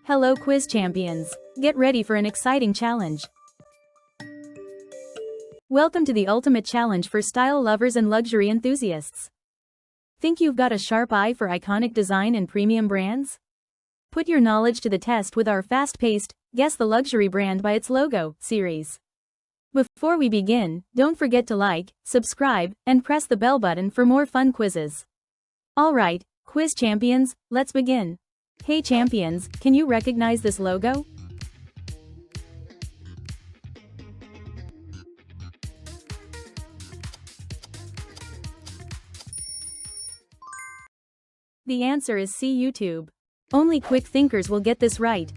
Hello quiz champions. Get ready for an exciting challenge. Welcome to the ultimate challenge for style lovers and luxury enthusiasts. Think you've got a sharp eye for iconic design and premium brands? Put your knowledge to the test with our fast-paced, Guess the Luxury Brand by its Logo series. Before we begin, don't forget to like, subscribe, and press the bell button for more fun quizzes. Alright, quiz champions, let's begin. Hey champions, can you recognize this logo? The answer is C. YouTube. Only quick thinkers will get this right.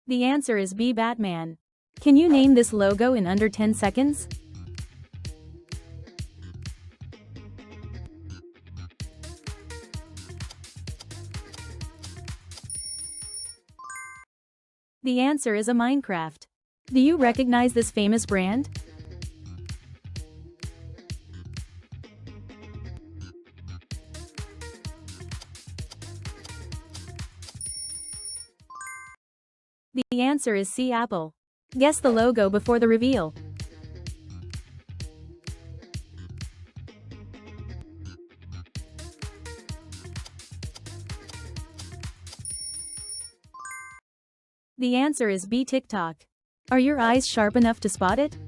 The answer is B. Batman. Can you name this logo in under 10 seconds? The answer is a Minecraft. Do you recognize this famous brand? The answer is C. Apple. Guess the logo before the reveal. The answer is B. TikTok. Are your eyes sharp enough to spot it?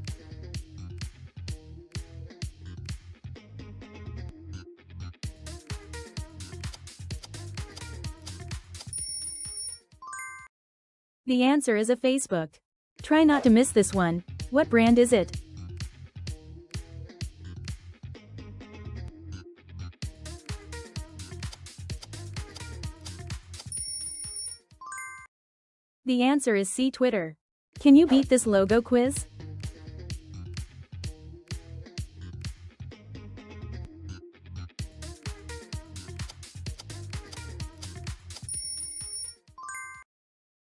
The answer is a Facebook. Try not to miss this one. What brand is it? The answer is C. Twitter. Can you beat this logo quiz?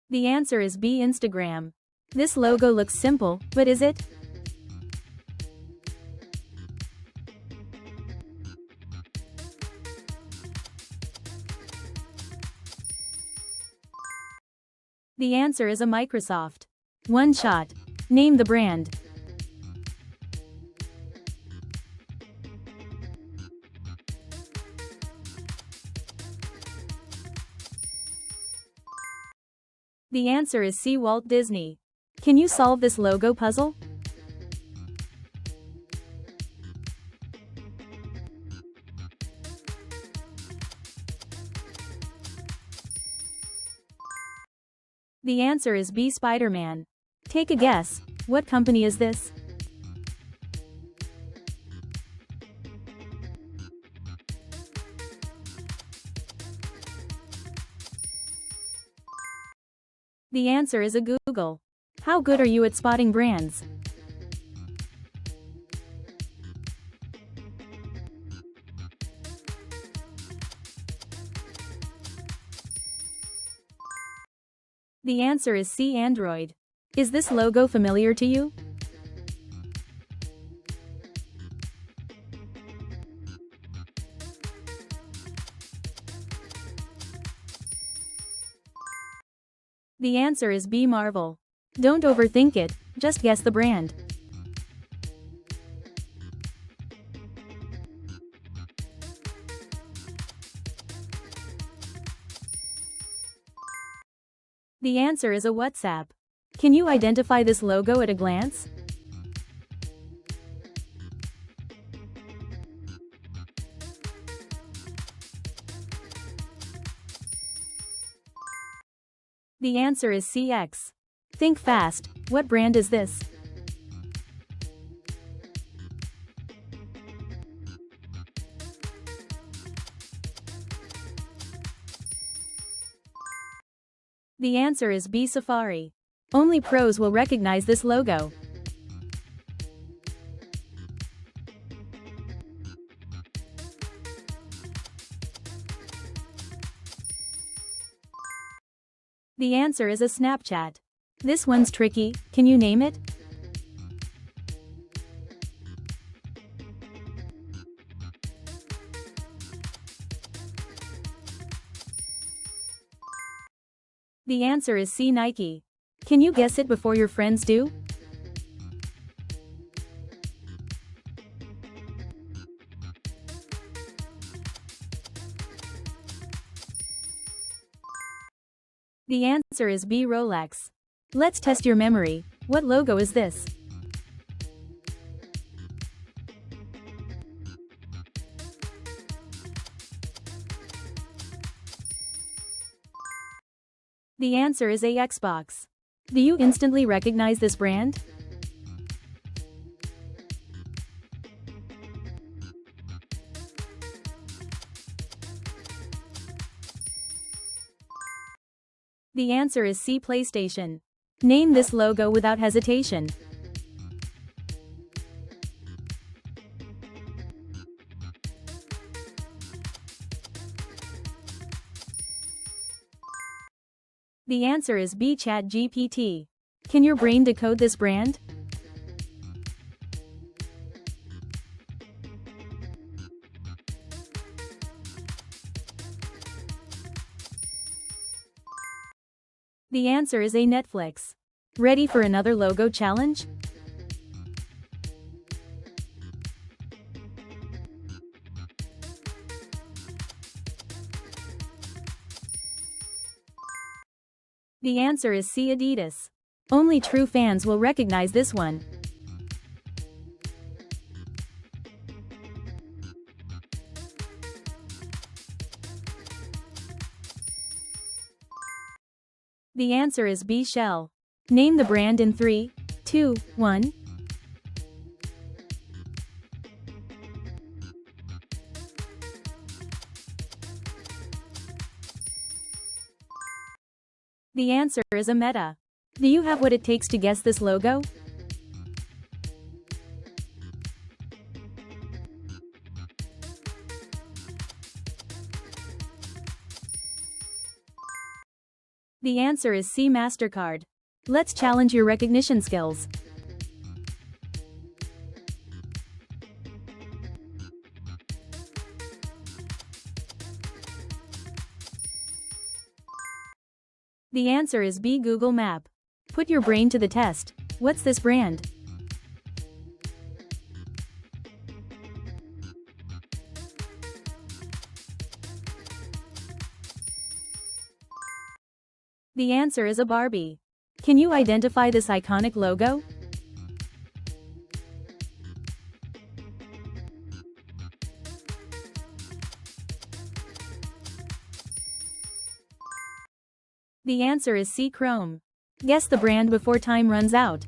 The answer is B. Instagram. This logo looks simple, but is it? The answer is a Microsoft. One shot. Name the brand. The answer is C. Walt Disney. Can you solve this logo puzzle? The answer is B. Spider-Man. Take a guess. What company is this? The answer is a Google. How good are you at spotting brands? The answer is C. Android. Is this logo familiar to you? The answer is B. Marvel. Don't overthink it, just guess the brand. The answer is a WhatsApp. Can you identify this logo at a glance? The answer is CX. Think fast. What brand is this? The answer is B. Safari. Only pros will recognize this logo. The answer is a Snapchat. This one's tricky, can you name it? The answer is C. Nike. Can you guess it before your friends do? The answer is B. Rolex. Let's test your memory. What logo is this? The answer is A. Xbox. Do you instantly recognize this brand? The answer is C. PlayStation. Name this logo without hesitation. The answer is B. ChatGPT. Can your brain decode this brand? The answer is A. Netflix. Ready for another logo challenge? The answer is C. Adidas. Only true fans will recognize this one. The answer is B. Shell. Name the brand in 3, 2, 1. The answer is a Meta. Do you have what it takes to guess this logo? The answer is C. MasterCard. Let's challenge your recognition skills. The answer is B. Google Map. Put your brain to the test. What's this brand? The answer is a Barbie. Can you identify this iconic logo? The answer is C. Chrome. Guess the brand before time runs out.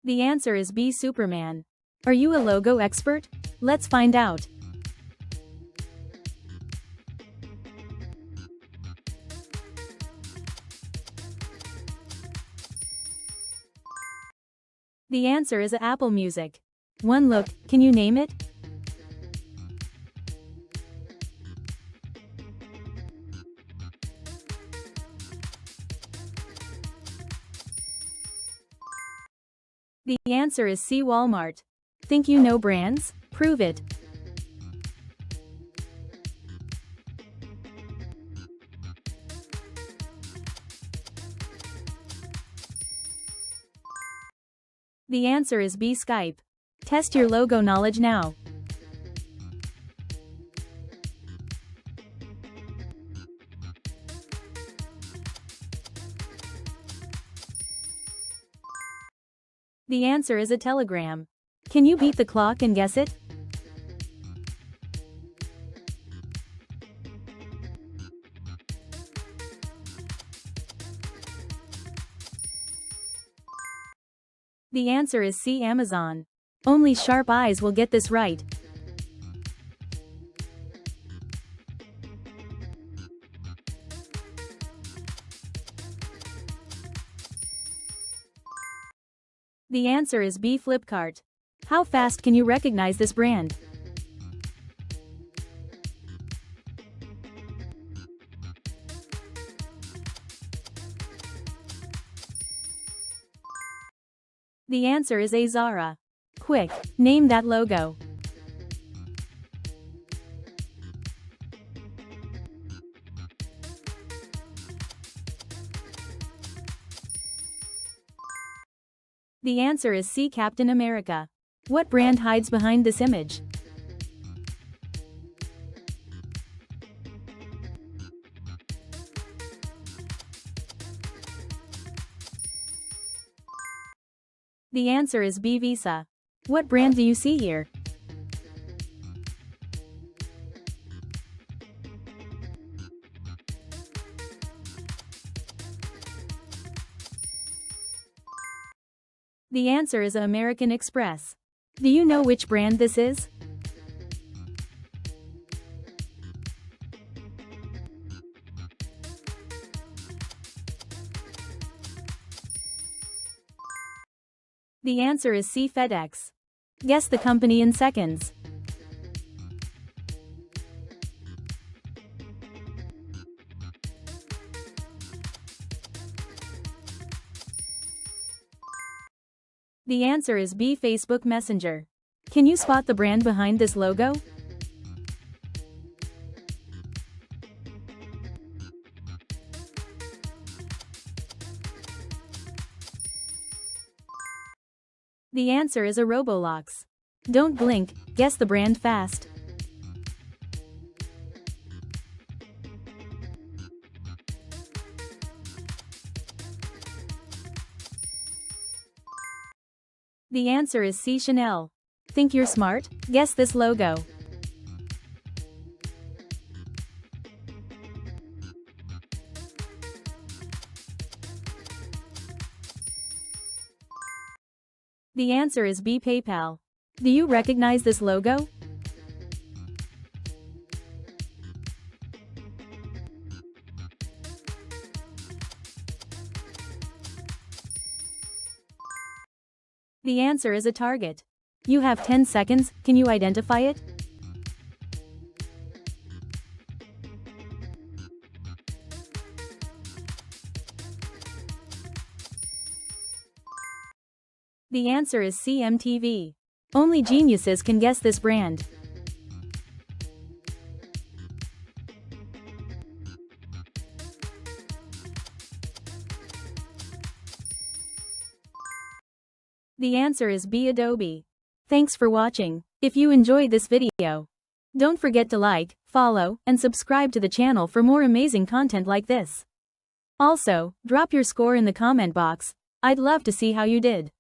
The answer is B. Superman. Are you a logo expert? Let's find out. The answer is Apple Music. One look, can you name it? The answer is C. Walmart. Think you know brands? Prove it. The answer is B. Skype. Test your logo knowledge now. The answer is a telegram. Can you beat the clock and guess it? The answer is C. Amazon. Only sharp eyes will get this right. The answer is B. Flipkart. How fast can you recognize this brand? The answer is a Zara. Quick, name that logo. The answer is C. Captain America. What brand hides behind this image? The answer is B. Visa. What brand do you see here? The answer is American Express. Do you know which brand this is? The answer is C. FedEx. Guess the company in seconds. The answer is B. Facebook Messenger. Can you spot the brand behind this logo? The answer is a Robolox. Don't blink, guess the brand fast. The answer is C. Chanel. Think you're smart? Guess this logo. The answer is B. PayPal. Do you recognize this logo? The answer is a Target. You have 10 seconds, can you identify it? The answer is CMTV. Only geniuses can guess this brand. The answer is B. Adobe. Thanks for watching. If you enjoyed this video, don't forget to like, follow, and subscribe to the channel for more amazing content like this. Also, drop your score in the comment box. I'd love to see how you did.